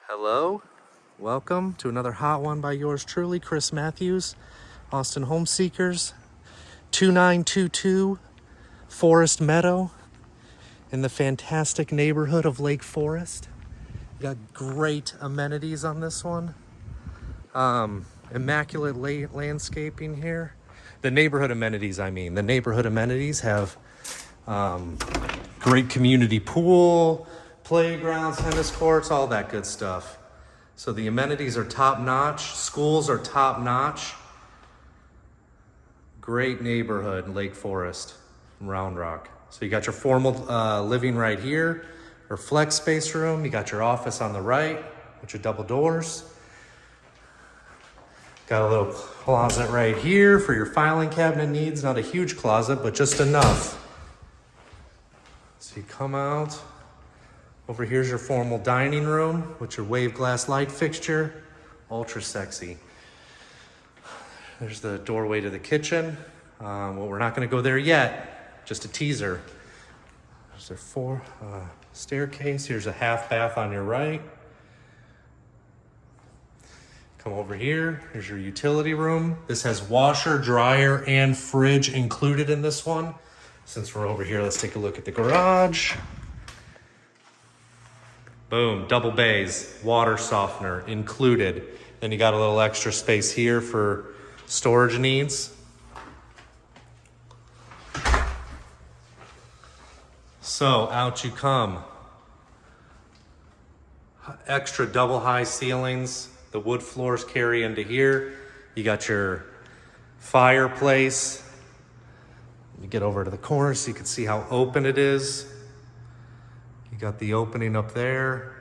Hello, welcome to another hot one by yours truly, Chris Matthews, Austin Home Seekers, 2922 Forest Meadow in the fantastic neighborhood of Lake Forest. Got great amenities on this one. Immaculate landscaping here. The neighborhood amenities, the neighborhood amenities have great community pool, playgrounds, tennis courts, all that good stuff. So the amenities are top notch. Schools are top notch. Great neighborhood, Lake Forest, Round Rock. So you got your formal living right here, or flex space room. You got your office on the right with your double doors. Got a little closet right here for your filing cabinet needs. Not a huge closet, but just enough. So you come out. Over here's your formal dining room with your wave glass light fixture. Ultra sexy. There's the doorway to the kitchen. Well, we're not gonna go there yet. Just a teaser. There's their staircase. Here's a half bath on your right. Come over here, here's your utility room. This has washer, dryer, and fridge included in this one. Since we're over here, let's take a look at the garage. Boom, double bays, water softener included. Then you got a little extra space here for storage needs. So out you come. Extra double high ceilings. The wood floors carry into here. You got your fireplace. Let me get over to the corner so you can see how open it is. You got the opening up there.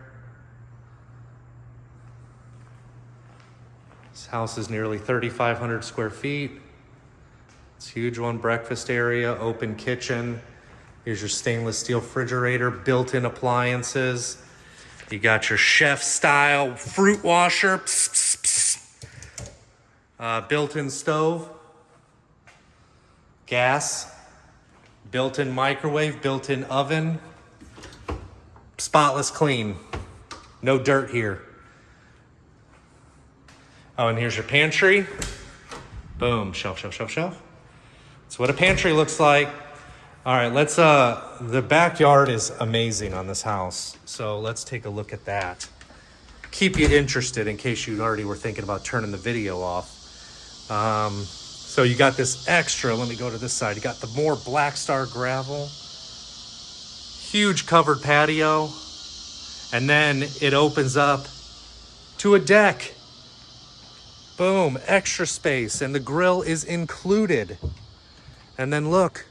This house is nearly 3,500 square feet. It's a huge one, breakfast area, open kitchen. Here's your stainless steel refrigerator, built-in appliances. You got your chef-style fruit washer, built-in stove, gas, built-in microwave, built-in oven, spotless clean, no dirt here. Oh, and here's your pantry. Boom, shelf, shelf, shelf, shelf. That's what a pantry looks like. All right, the backyard is amazing on this house. So let's take a look at that. Keep you interested in case you already were thinking about turning the video off. So you got this extra, let me go to this side. You got the more Black Star gravel, huge covered patio, and then it opens up to a deck. Boom, extra space, and the grill is included. And then look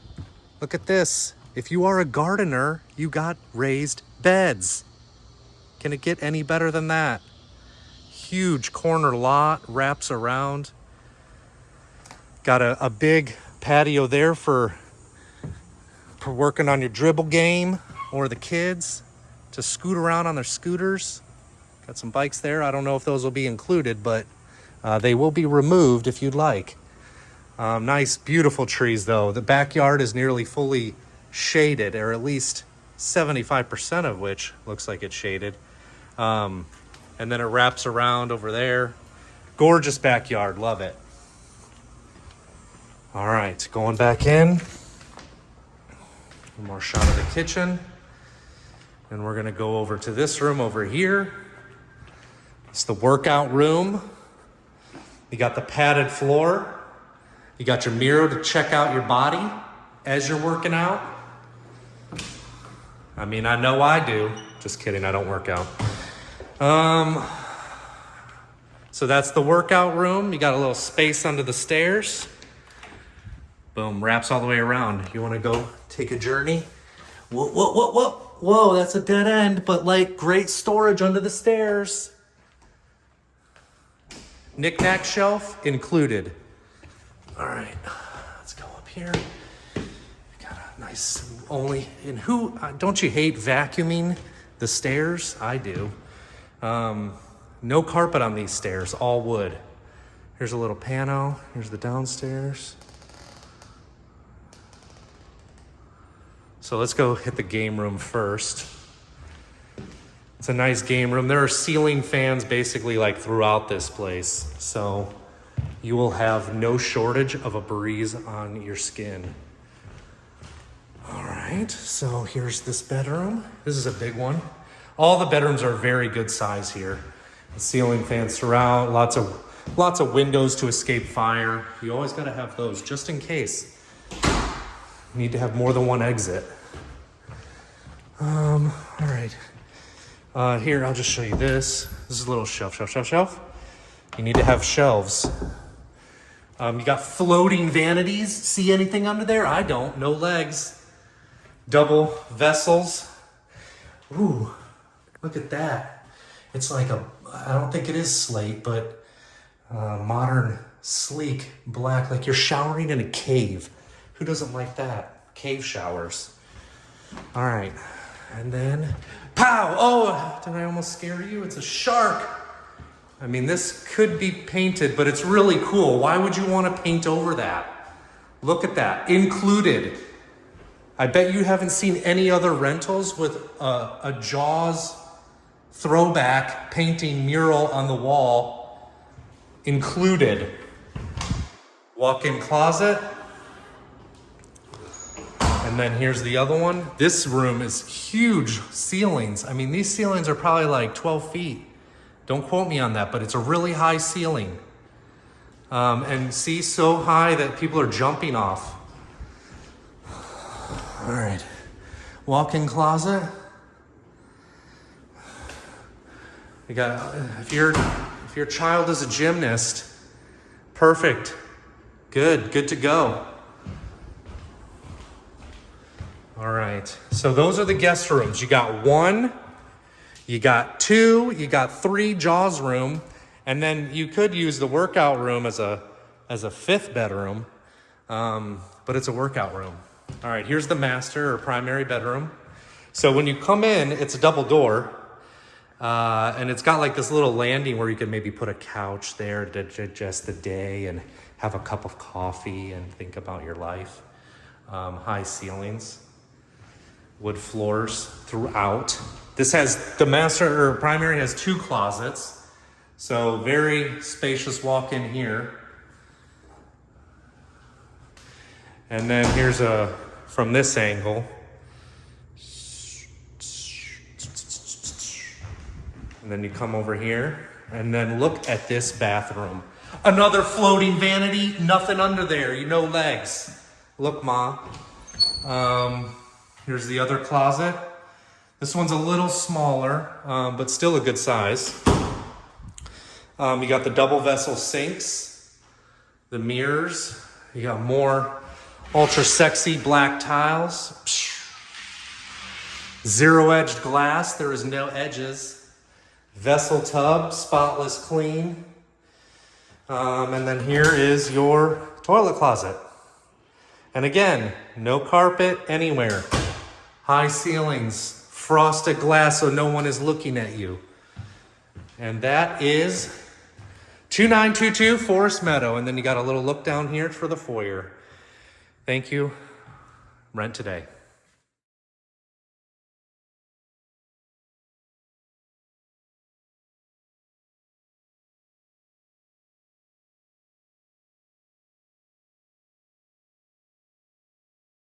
at this. If you are a gardener, you got raised beds. Can it get any better than that? Huge corner lot, wraps around. Got a big patio there for working on your dribble game or the kids to scoot around on their scooters. Got some bikes there. I don't know if those will be included, but they will be removed if you'd like. Nice, beautiful trees, though. The backyard is nearly fully shaded, or at least 75% of which looks like it's shaded. And then it wraps around over there. Gorgeous backyard. Love it. All right, going back in. One more shot of the kitchen. And we're going to go over to this room over here. It's the workout room. You got the padded floor. You got your mirror to check out your body as you're working out. I know I do. Just kidding, I don't work out. So that's the workout room. You got a little space under the stairs. Boom, wraps all the way around. You want to go take a journey? Whoa, that's a dead end, but great storage under the stairs. Knick-knack shelf included. All right, let's go up here. Got a nice don't you hate vacuuming the stairs? I do. No carpet on these stairs, all wood. Here's a little pano. Here's the downstairs. So let's go hit the game room first. It's a nice game room. There are ceiling fans basically like throughout this place. So you will have no shortage of a breeze on your skin. All right, so here's this bedroom. This is a big one. All the bedrooms are very good size here. The ceiling fans throughout, lots of windows to escape fire. You always gotta have those just in case. You need to have more than one exit. All right. Here, I'll just show you this. This is a little shelf. You need to have shelves. You got floating vanities. See anything under there? I don't. No legs. Double vessels. Ooh, look at that. It's like I don't think it is slate, but modern, sleek, black, like you're showering in a cave. Who doesn't like that? Cave showers. All right, and then, pow! Oh, did I almost scare you? It's a shark. I mean, this could be painted, but it's really cool. Why would you want to paint over that? Look at that, included. I bet you haven't seen any other rentals with a Jaws throwback painting mural on the wall included. Walk-in closet. And then here's the other one. This room is huge ceilings. I mean, these ceilings are probably like 12 feet. Don't quote me on that, but it's a really high ceiling. And see, so high that people are jumping off. All right, walk-in closet. You got, if your child is a gymnast, perfect, good to go. All right, so those are the guest rooms. You got 1, you got 2, you got 3 Jaws room, and then you could use the workout room as a 5th bedroom, but it's a workout room. All right, here's the master or primary bedroom. So when you come in, it's a double door, and it's got like this little landing where you can maybe put a couch there to digest the day and have a cup of coffee and think about your life. High ceilings, wood floors throughout. This has, the master or primary has 2 closets, so very spacious walk-in here. And then here's from this angle. And then you come over here and then look at this bathroom. Another floating vanity, nothing under there, no legs. Look, Ma. Here's the other closet. This one's a little smaller, but still a good size. You got the double vessel sinks, the mirrors. You got more ultra sexy black tiles. Zero edged glass, there is no edges. Vessel tub, spotless clean. And then here is your toilet closet. And again, no carpet anywhere. High ceilings, frosted glass so no one is looking at you. And that is 2922 Forest Meadow. And then you got a little look down here for the foyer. Thank you. Rent today.